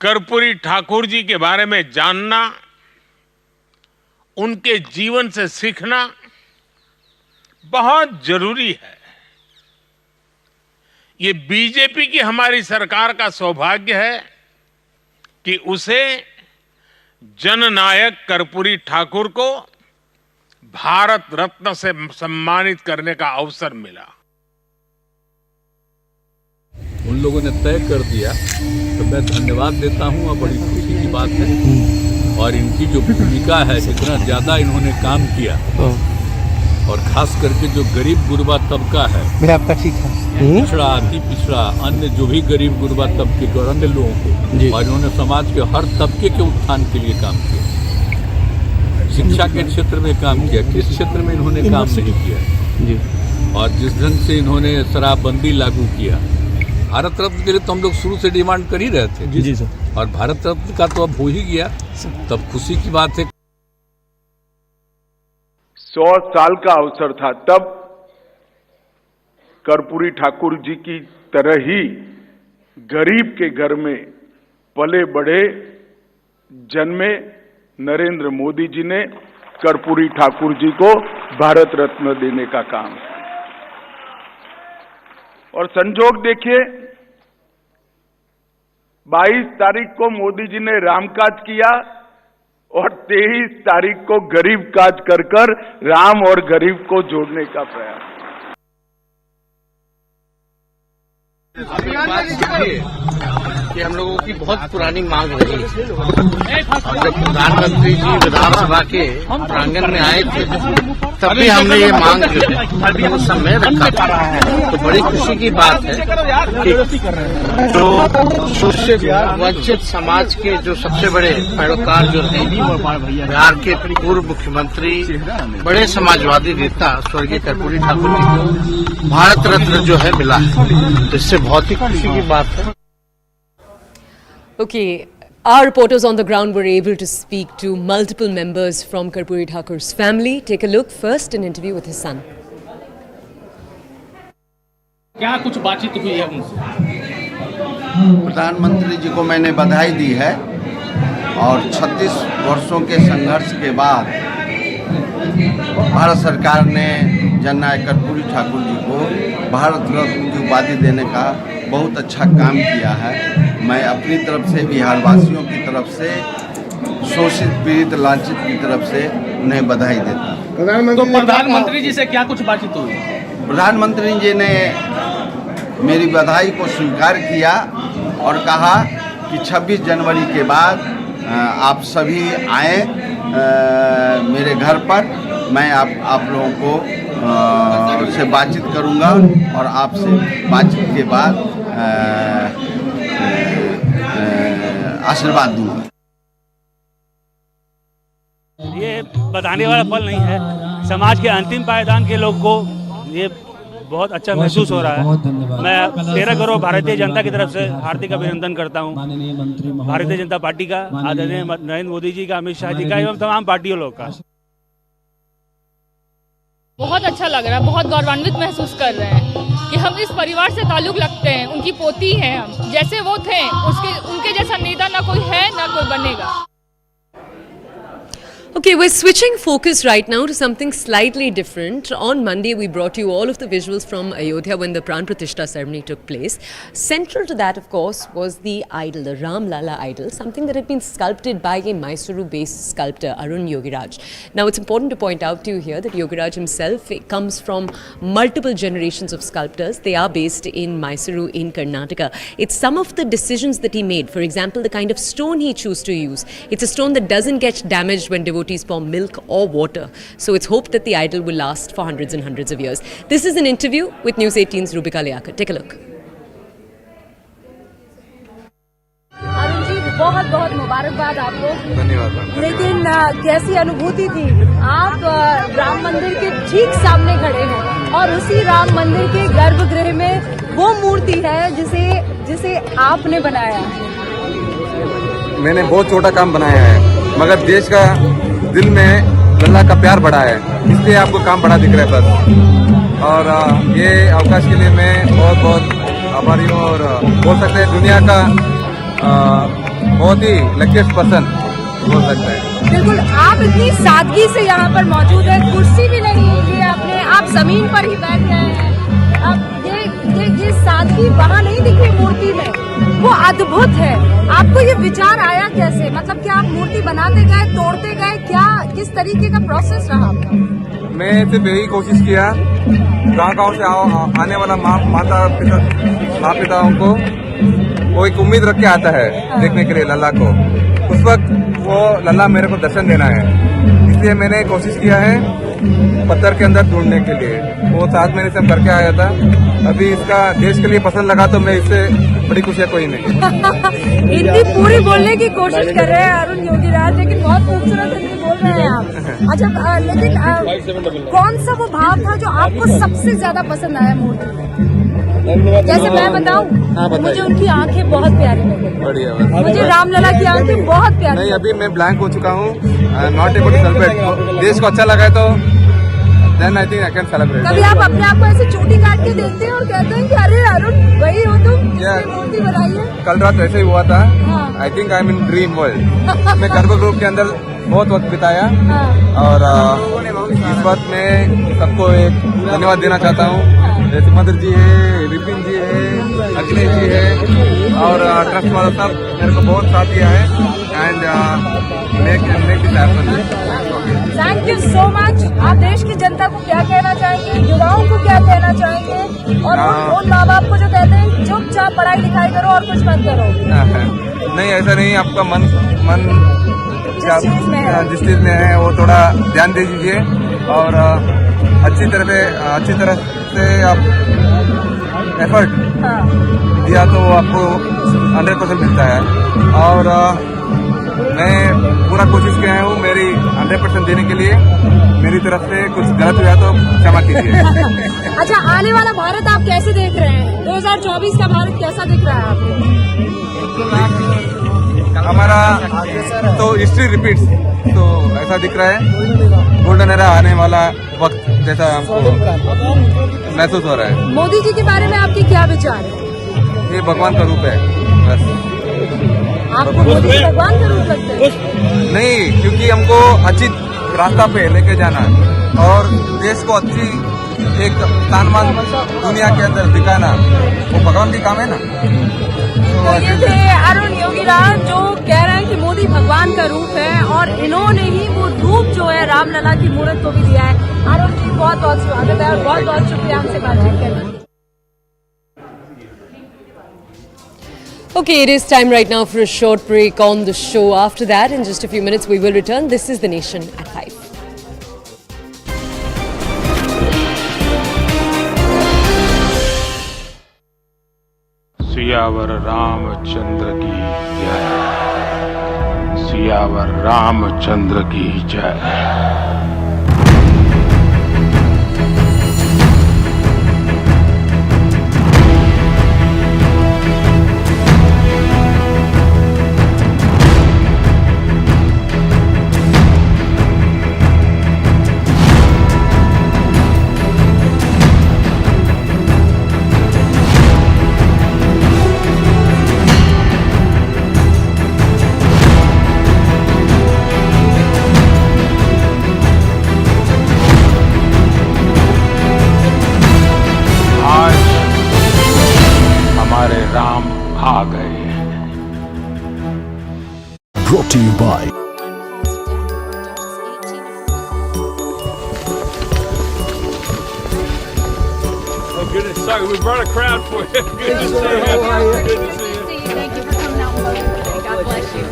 कर्पूरी ठाकुर जी के बारे में जानना, उनके जीवन से सीखना बहुत जरूरी है। ये बीजेपी की हमारी सरकार का सौभाग्य है कि उसे जननायक कर्पूरी ठाकुर को भारत रत्न से सम्मानित करने का अवसर मिला। उन लोगों ने तय कर दिया तो मैं धन्यवाद देता हूं और बड़ी खुशी की बात है। और इनकी जो भूमिका है, इतना ज़्यादा इन्होंने काम किया और खास करके जो गरीब गुरबा तबका है, पिछड़ा, अति पिछड़ा, अन्य जो भी गरीब गुरबा तबके और अन्य लोगों को, और इन्होंने समाज के हर तबके के उत्थान के लिए काम किया। शिक्षा के क्षेत्र में काम किया, किस क्षेत्र में इन्होंने काम नहीं किया। और जिस ढंग से इन्होंने शराबबंदी लागू किया, भारत रत्न के लिए तो हम लोग शुरू से डिमांड कर ही रहे थे। जी सर। और भारत रत्न का तो अब हो ही गया, तब खुशी की बात है। 100 साल का अवसर था, तब कर्पूरी ठाकुर जी की तरह ही गरीब के घर में पले बढ़े जन्मे नरेंद्र मोदी जी ने कर्पूरी ठाकुर जी को भारत रत्न देने का काम। और संजोग देखिए, 22 तारीख को मोदी जी ने रामकाज किया और 23 तारीख को गरीब काज कर राम और गरीब को जोड़ने का प्रयास। कि हम लोगों की बहुत पुरानी मांग रही है। जब प्रधानमंत्री जी विधानसभा के प्रांगण में आए थे, तब भी हमने ये मांग अभी उस समय रखा था। तो बड़ी खुशी की बात है कि जो शोषित वंचित समाज के जो सबसे बड़े पैरोकार जो थे, बिहार के पूर्व मुख्यमंत्री, बड़े समाजवादी नेता स्वर्गीय कर्पूरी ठाकुर जी को भारत रत्न जो है मिला है, तो इससे बहुत ही खुशी की बात है। Okay, our reporters on the ground were able to speak to multiple members from Karpuri Thakur's family. Take a look first, an interview with his son. क्या कुछ बातचीत हुई है उनसे? प्रधानमंत्री जी को मैंने बधाई दी है और 36 वर्षों के संघर्ष के बाद भारत सरकार ने जननायक कर्पूरी ठाकुर जी को भारत रत्न की उपाधि देने का बहुत अच्छा काम किया है। मैं अपनी तरफ से बिहारवासियों की तरफ से शोषित पीड़ित लांछित की तरफ से उन्हें बधाई देता हूँ। तो प्रधानमंत्री जी से क्या कुछ बातचीत हुई? प्रधानमंत्री जी ने मेरी बधाई को स्वीकार किया और कहा कि 26 जनवरी के बाद आप सभी आए मेरे घर पर, मैं आप लोगों को से बातचीत करूंगा और आपसे बातचीत के बाद आशीर्वाद दूंगा। ये बताने वाला पल नहीं है, समाज के अंतिम पायदान के लोग को ये बहुत अच्छा महसूस हो रहा है। मैं 13 करोड़ भारतीय जनता की तरफ से हार्दिक अभिनंदन करता हूँ, भारतीय जनता पार्टी का, आदरणीय नरेंद्र मोदी जी का, अमित शाह जी का एवं तमाम पार्टियों लोग का। बहुत अच्छा लग रहा है, बहुत गौरवान्वित महसूस कर रहे हैं कि हम इस परिवार से ताल्लुक रखते हैं, उनकी पोती हैं हम। जैसे वो थे उनके जैसा नेता ना कोई है ना कोई बनेगा। Okay, we're switching focus right now to something slightly different. On Monday, we brought you all of the visuals from Ayodhya when the Pran Pratishtha ceremony took place. Central to that, of course, was the idol, the Ram Lala idol, something that had been sculpted by a Mysuru-based sculptor, Arun Yogiraj. Now, it's important to point out to you here that Yogiraj himself comes from multiple generations of sculptors. They are based in Mysuru in Karnataka. It's some of the decisions that he made. For example, the kind of stone he chose to use. It's a stone that doesn't get damaged when devotees pour milk or water. So it's hoped that the idol will last for hundreds and hundreds of years. This is an interview with News 18's Rubika Liaquat. Take a look. Arun ji, बहुत बहुत मुबारकबाद आपको। धन्यवाद। लेकिन कैसी अनुभूति थी? आप राम मंदिर के ठीक सामने खड़े हैं और उसी राम मंदिर के गर्भगृह में वो मूर्ति है जिसे आपने बनाया। मैंने बहुत छोटा काम बनाया है, मगर देश का दिल में लल्ला का प्यार बढ़ा है, इसलिए आपको काम बड़ा दिख रहा है बस। और ये अवकाश के लिए मैं बहुत बहुत आभारी हूँ और बोल सकते हैं दुनिया का बहुत ही लकीस्ट पर्सन बोल सकते हैं। बिल्कुल, आप इतनी सादगी से यहाँ पर मौजूद है, कुर्सी भी नहीं है आपने, आप जमीन पर ही बैठ गए हैं। अब ये सादगी वहाँ नहीं दिखी मूर्ति में, वो अद्भुत है। आपको ये विचार आया कैसे? मतलब क्या आप मूर्ति बनाते गए, तोड़ते गए, क्या किस तरीके का प्रोसेस रहा आपका? मैं सिर्फ यही कोशिश किया, गाँव से आने वाला माता पिताओं को वो एक उम्मीद रख के आता है देखने के लिए लल्ला को। उस वक्त वो लल्ला मेरे को दर्शन देना है, इसलिए मैंने कोशिश किया है पत्थर के अंदर ढूंढने के लिए। वो 7 महीने से हम करके आया था। अभी इसका देश के लिए पसंद लगा तो मैं इससे बड़ी खुशी कोई नहीं। हिंदी पूरी बोलने की कोशिश कर रहे हैं अरुण योगीराज, लेकिन बहुत खूबसूरत हिंदी बोल रहे हैं आप। अच्छा, लेकिन कौन सा वो भाव था जो आपको सबसे ज्यादा पसंद आया मूर्ति में? जैसे मैं बताऊं, मुझे उनकी आंखें बहुत प्यारी लगी। बढ़िया, मुझे रामलला की आंखें बहुत प्यारी। नहीं, अभी मैं ब्लैंक हो चुका हूँ, नॉट एबल टू सेलिब्रेट। देश को अच्छा लगा तो then I think I can celebrate. कभी आप अपने आप को ऐसे चोटी काट के देखते हैं और कहते हैं कि अरे अरुण वही हो तुम, मूर्ति बनाई है? कल रात ऐसे ही हुआ था। आई think I am in dream world. मैं गर्भगृह के अंदर बहुत वक्त बिताया और इस बात में सबको एक धन्यवाद देना चाहता हूँ। सुमंद्र जी है, विपिन जी है, अखिलेश जी है और ट्रस्ट वाला सब मेरे को बहुत साथ दिया है and make it happen. Thank you so much. आप देश की जनता को क्या कहना चाहेंगे, युवाओं को क्या कहना चाहेंगे और उन माँ बाप को जो कहते हैं चुपचाप पढ़ाई लिखाई करो और कुछ मत करो? नहीं, ऐसा नहीं। आपका मन जिस चीज में है वो थोड़ा ध्यान दे दीजिए और अच्छी तरह से आप एफर्ट दिया तो आपको 100% मिलता है। और मैं पूरा कोशिश किया हूँ मेरी 100% देने के लिए। मेरी तरफ से कुछ गलत हुआ तो क्षमा कीजिए। अच्छा, आने वाला भारत आप कैसे देख रहे हैं? 2024 का भारत कैसा दिख रहा है आपको? हमारा तो हिस्ट्री रिपीट्स, तो ऐसा दिख रहा है गोल्डन एरा आने वाला वक्त जैसा हमको महसूस हो रहा है। मोदी जी के बारे में आपके क्या विचार है? ये भगवान का रूप है। बस। आपको मोदी भगवान का रूप लगता है? नहीं, क्योंकि हमको अच्छी रास्ता पे लेके जाना है और देश को अच्छी एक स्थानमान दुनिया के अंदर दिखाना, वो भगवान की काम है ना। तो ये थे अरुण योगीराज जो कह रहे हैं कि मोदी भगवान का रूप है और इन्होंने ही वो रूप जो है रामलला की मूर्त को भी दिया है। अरुण जी बहुत बहुत स्वागत है और बहुत बहुत शुक्रिया हमसे बातचीत करने। Okay, it is time right now for a short break on the show. After that, in just a few minutes, we will return. This is The Nation at 5. Siyavar Ramchandra की जय। सियावर रामचंद्र की जय। राम आ गए। Brought to you by Oh goodness, sorry, we brought a crowd for you. Good to see you. How are you? Good to see you. Thank you for coming out and voting today. God bless you.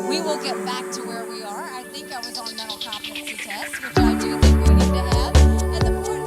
We will get back to where we are. I think I was on mental competency test, which I do think we need to have. And the board.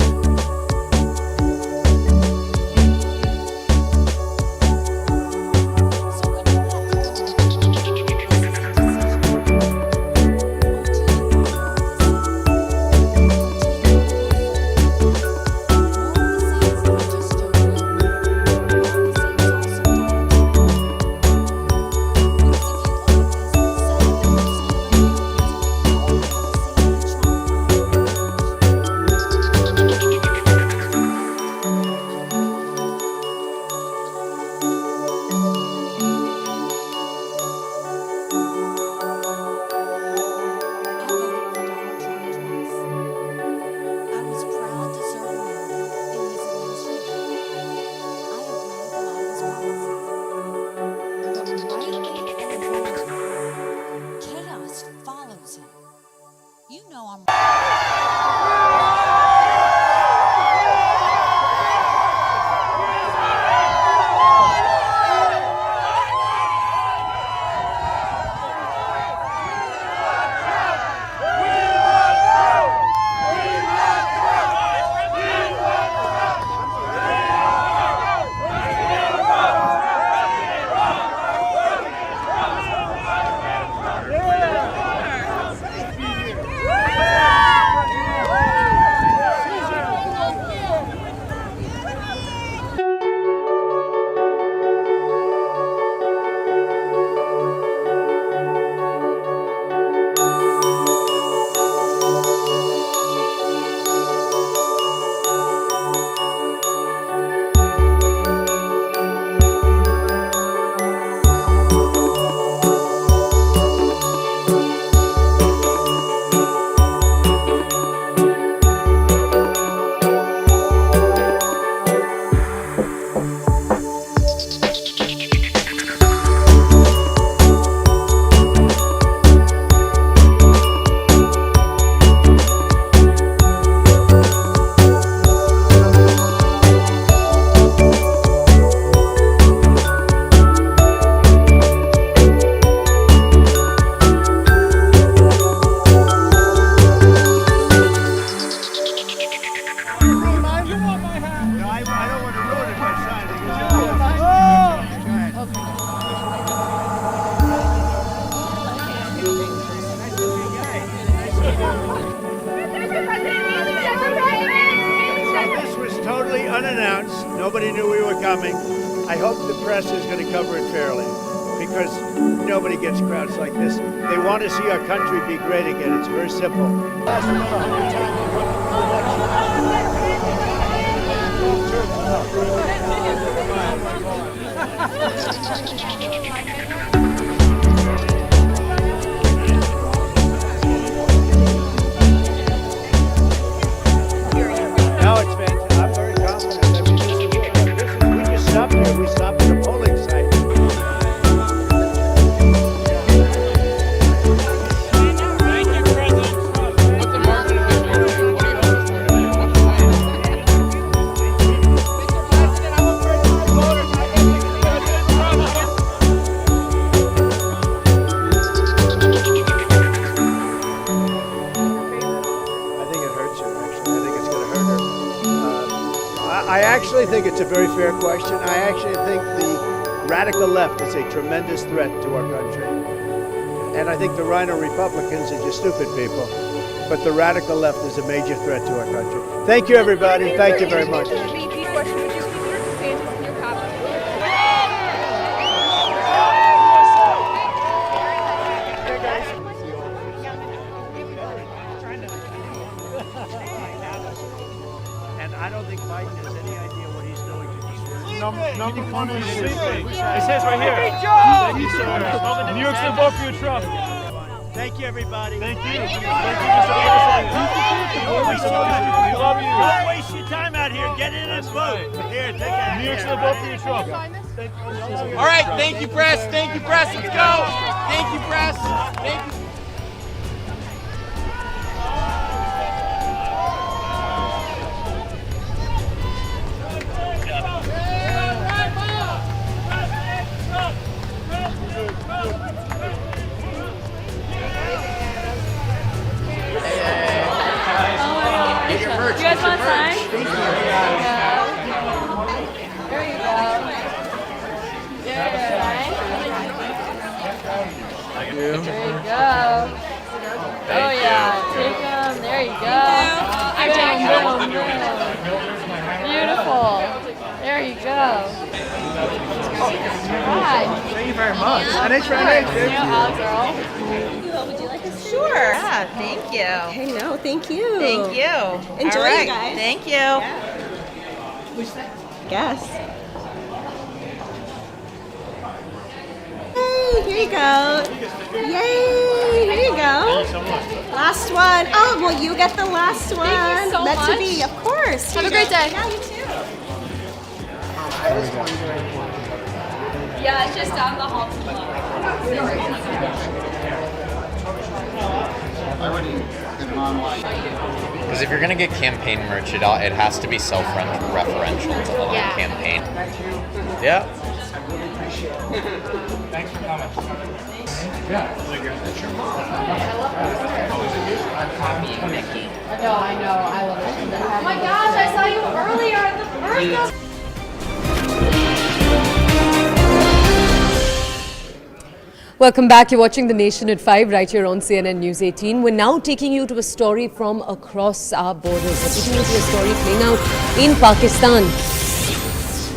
This was totally unannounced. Nobody knew we were coming. I hope the press is going to cover it fairly because nobody gets crowds like this. They want to see our country be great again. It's very simple. Now it's fantastic. I'm very confident. I mean, we just stopped here. We stopped at a polling site. I actually think it's a very fair question. I actually think the radical left is a tremendous threat to our country. And I think the Rhino Republicans are just stupid people. But the radical left is a major threat to our country. Thank you, everybody. Thank you very much. And I don't think Biden has any idea what he's doing to these Number one is sleeping. It says right here. Thank you, sir. New York's the vote for your Trump. Thank you, everybody. Thank you. Thank you, Mr. President. Don't waste your time. We love you. Don't waste your time out here. Get in and vote. Here, take it. New York's the vote for your Trump. All right, thank you, press. Thank you, press. Let's go. Thank you, press. Thank you. You guys want to sign? There you go. There you go. Oh yeah, take them. There you go. Boom, boom, boom. Beautiful. There you go. Right. Thank you very much. Alex Earl. Would you like a Sure. Yeah, thank you. Hey, no, thank you. Thank you. Enjoy, All right. you guys. Thank you. Yes. Hey, here you go. Yay, here you go. Last one. Oh, well, you get the last one. Thank you so Meant much. to be, of course. Have a great day. Yeah, you too. Yeah, it's just down the hall. Because if you're going to get campaign merch, it has to be self-referential to the whole campaign. Yeah. Thanks for coming. I know. I love it. Oh my gosh, I saw you earlier at the first. Welcome back. You're watching The Nation at 5 right here on CNN News 18. We're now taking you to a story from across our borders. We're taking you to a story playing out in Pakistan.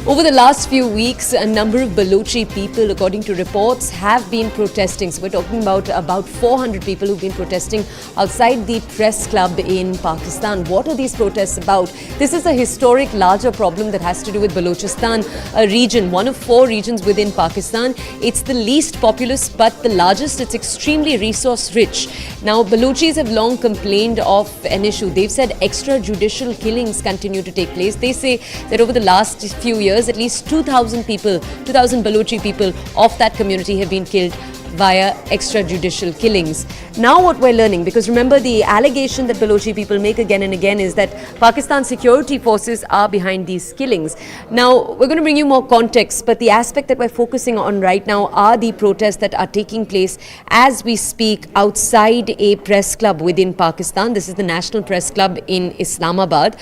Over the last few weeks, a number of Balochi people, according to reports, have been protesting. So we're talking about 400 people who've been protesting outside the press club in Pakistan. What are these protests about? This is a historic, larger problem that has to do with Balochistan, a region, one of 4 regions within Pakistan. It's the least populous, but the largest. It's extremely resource rich. Now, Balochis have long complained of an issue. They've said extrajudicial killings continue to take place. They say that over the last few years, at least 2,000 people, 2,000 Balochi people of that community have been killed via extrajudicial killings. Now what we're learning, because remember the allegation that Balochi people make again and again is that Pakistan security forces are behind these killings. Now we're going to bring you more context, but the aspect that we're focusing on right now are the protests that are taking place as we speak outside a press club within Pakistan. This is the National Press Club in Islamabad.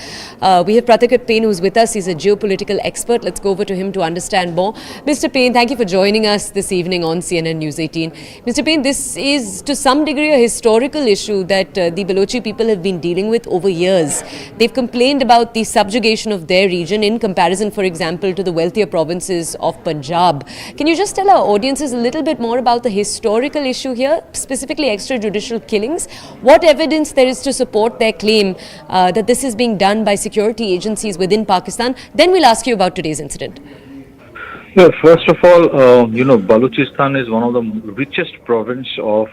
We have Pratikrit Payne who's with us. He's a geopolitical expert. Let's go over to him to understand more. Mr. Payne, thank you for joining us this evening on CNN News 18. Payne. Mr. Payne, this is to some degree a historical issue that the Balochi people have been dealing with over years. They've complained about the subjugation of their region in comparison, for example, to the wealthier provinces of Punjab. Can you just tell our audiences a little bit more about the historical issue here, specifically extrajudicial killings? What evidence there is to support their claim that this is being done by security agencies within Pakistan? Then we'll ask you about today's incident. Yeah, first of all, Balochistan is one of the richest province of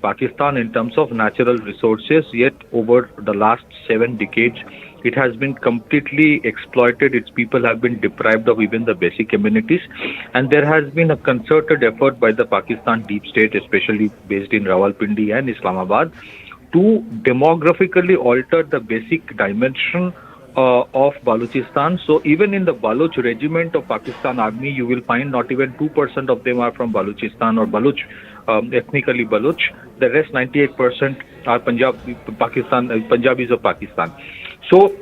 Pakistan in terms of natural resources, yet over the last 7 decades, it has been completely exploited. Its people have been deprived of even the basic amenities, and there has been a concerted effort by the Pakistan deep state, especially based in Rawalpindi and Islamabad, to demographically alter the basic dimension of Balochistan. So even in the Baloch regiment of Pakistan Army, you will find not even 2% of them are from Balochistan or Baloch, ethnically Baloch. The rest 98% are Punjabis of Pakistan. So,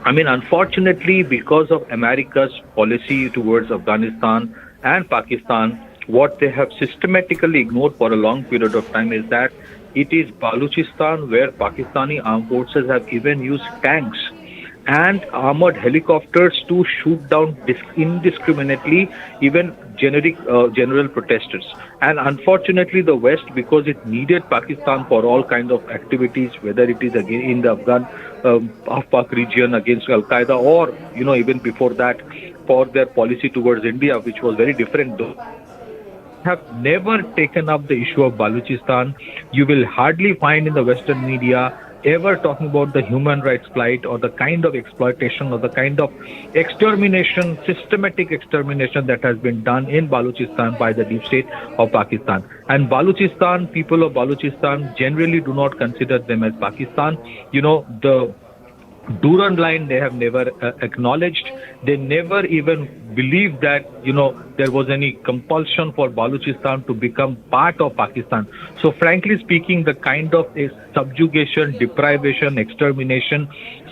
I mean, unfortunately, because of America's policy towards Afghanistan and Pakistan, what they have systematically ignored for a long period of time is that it is Balochistan where Pakistani armed forces have even used tanks and armored helicopters to shoot down indiscriminately even general protesters. And unfortunately, the West, because it needed Pakistan for all kinds of activities, whether it is again in the Afghan Afpak region against Al-Qaeda, or even before that, for their policy towards India, which was very different though, have never taken up the issue of Balochistan. You will hardly find in the Western media ever talking about the human rights plight or the kind of exploitation or the kind of extermination, systematic extermination that has been done in Balochistan by the deep state of Pakistan. And Balochistan, people of Balochistan generally do not consider them as Pakistan. The Durand line they have never acknowledged. They never even believed that there was any compulsion for Balochistan to become part of Pakistan. So frankly speaking, the kind of subjugation, deprivation, extermination,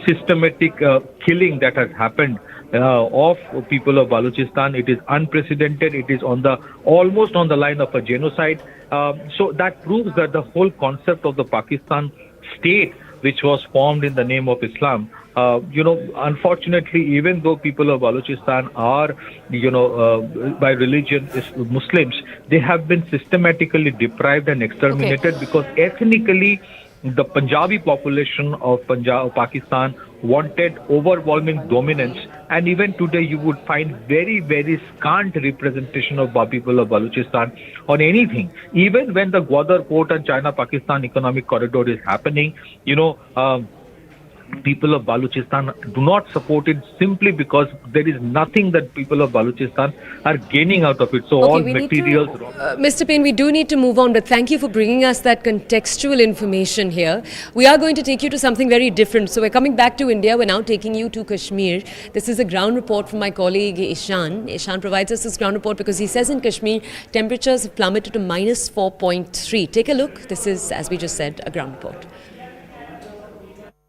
systematic killing that has happened of people of Balochistan, it is unprecedented. It is almost on the line of a genocide. So that proves that the whole concept of the Pakistan state, which was formed in the name of Islam, unfortunately, even though people of Balochistan are, by religion Muslims, they have been systematically deprived and exterminated because ethnically, the Punjabi population of Pakistan wanted overwhelming dominance, and even today you would find very, very scant representation of people of Balochistan on anything. Even when the Gwadar Port and China-Pakistan economic corridor is happening, people of Balochistan do not support it simply because there is nothing that people of Balochistan are gaining out of it. So all materials... Mr. Payne, we do need to move on, but thank you for bringing us that contextual information here. We are going to take you to something very different. So we're coming back to India. We're now taking you to Kashmir. This is a ground report from my colleague Ishan. Ishan provides us this ground report because he says in Kashmir, temperatures have plummeted to minus 4.3. Take a look. This is, as we just said, a ground report.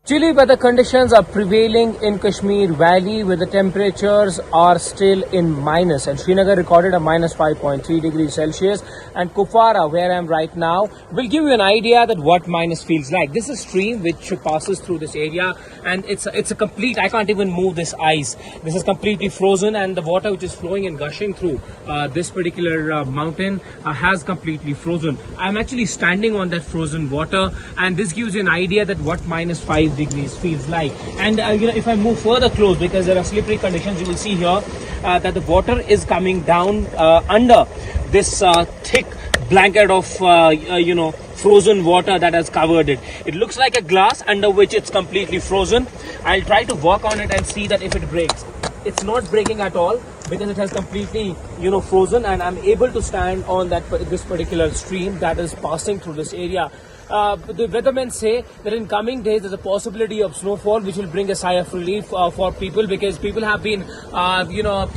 Chilly weather conditions are prevailing in Kashmir Valley, where the temperatures are still in minus, and Srinagar recorded a minus 5.3 degrees Celsius, and Kupwara, where I am right now, will give you an idea that what minus feels like. This is a stream which passes through this area, and it's a complete, I can't even move this ice. This is completely frozen, and the water which is flowing and gushing through this particular mountain has completely frozen. I'm actually standing on that frozen water, and this gives you an idea that what minus 5 degrees feels like. And if I move further close, because there are slippery conditions, you will see here that the water is coming down under this thick blanket of frozen water that has covered it. It looks like a glass under which it's completely frozen. I'll try to walk on it and see that if it breaks. It's not breaking at all because it has completely frozen, and I'm able to stand on this particular stream that is passing through this area. the weathermen say that in coming days there's a possibility of snowfall, which will bring a sigh of relief for people, because people have been,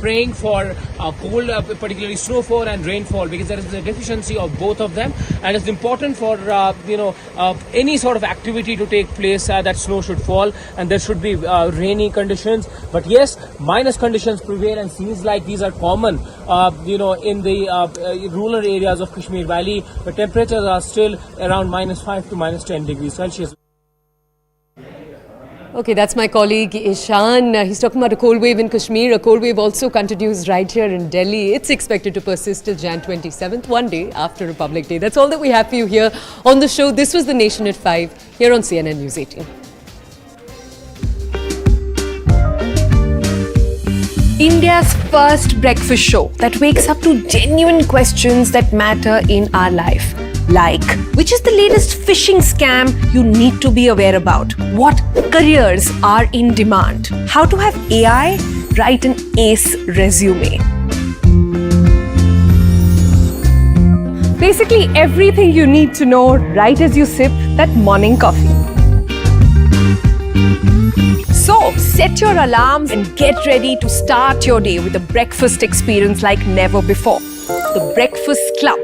praying for cold, particularly snowfall and rainfall, because there is a deficiency of both of them, and it's important for any sort of activity to take place that snow should fall, and there should be rainy conditions. But yes, minus conditions prevail, and seems like these are common, in the rural areas of Kashmir Valley. The temperatures are still around -5 to -10 degrees Celsius. Okay, that's my colleague Ishan. He's talking about a cold wave in Kashmir. A cold wave also continues right here in Delhi. It's expected to persist till Jan 27th, one day after Republic Day. That's all that we have for you here on the show. This was The Nation at 5 here on CNN News 18. India's first breakfast show that wakes up to genuine questions that matter in our life. Like, which is the latest phishing scam you need to be aware about? What careers are in demand? How to have AI write an ace resume? Basically everything you need to know right as you sip that morning coffee. So, set your alarms and get ready to start your day with a breakfast experience like never before. The Breakfast Club.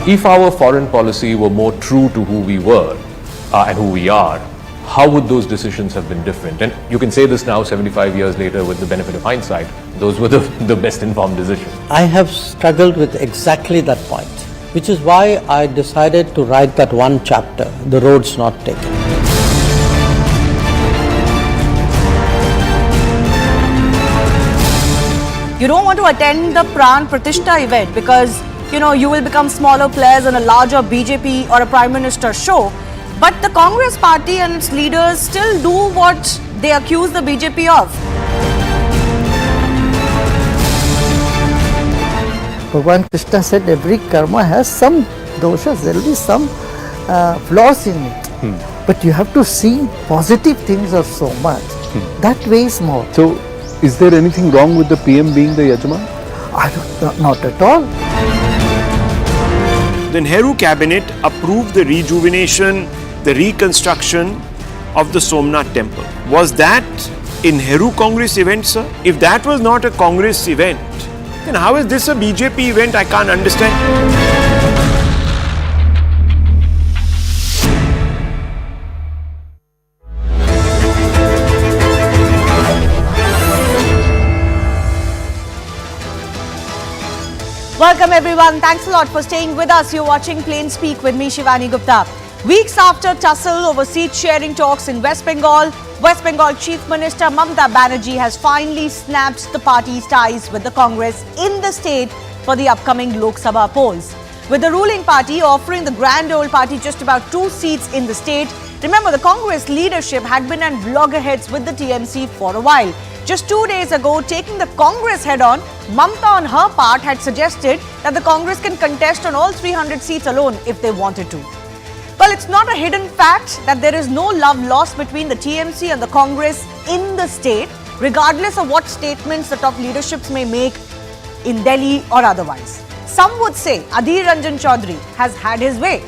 If our foreign policy were more true to who we were and who we are, how would those decisions have been different? And you can say this now, 75 years later, with the benefit of hindsight. Those were the best informed decisions. I have struggled with exactly that point, which is why I decided to write that one chapter, The Roads Not Taken. You don't want to attend the Pran Pratishtha event because, you will become smaller players on a larger BJP or a Prime Minister show. But the Congress party and its leaders still do what they accuse the BJP of. Bhagwan Krishna said every karma has some doshas, there will be some flaws in it. But you have to see positive things of so much. That weighs more. So, is there anything wrong with the PM being the Yajman? Not at all. The Nehru cabinet approved the rejuvenation, the reconstruction of the Somnath temple. Was that a Nehru Congress event, sir? If that was not a Congress event, then how is this a BJP event? I can't understand. Welcome everyone. Thanks a lot for staying with us. You're watching Plain Speak with me, Shivani Gupta. Weeks after tussle over seat-sharing talks in West Bengal Chief Minister Mamata Banerjee has finally snapped the party's ties with the Congress in the state for the upcoming Lok Sabha polls. With the ruling party offering the grand old party just about 2 seats in the state, remember the Congress leadership had been at loggerheads with the TMC for a while. Just 2 days ago, taking the Congress head-on, Mamata on her part had suggested that the Congress can contest on all 300 seats alone if they wanted to. Well, it's not a hidden fact that there is no love lost between the TMC and the Congress in the state, regardless of what statements the top leaderships may make in Delhi or otherwise. Some would say Adhir Ranjan Chaudhary has had his way.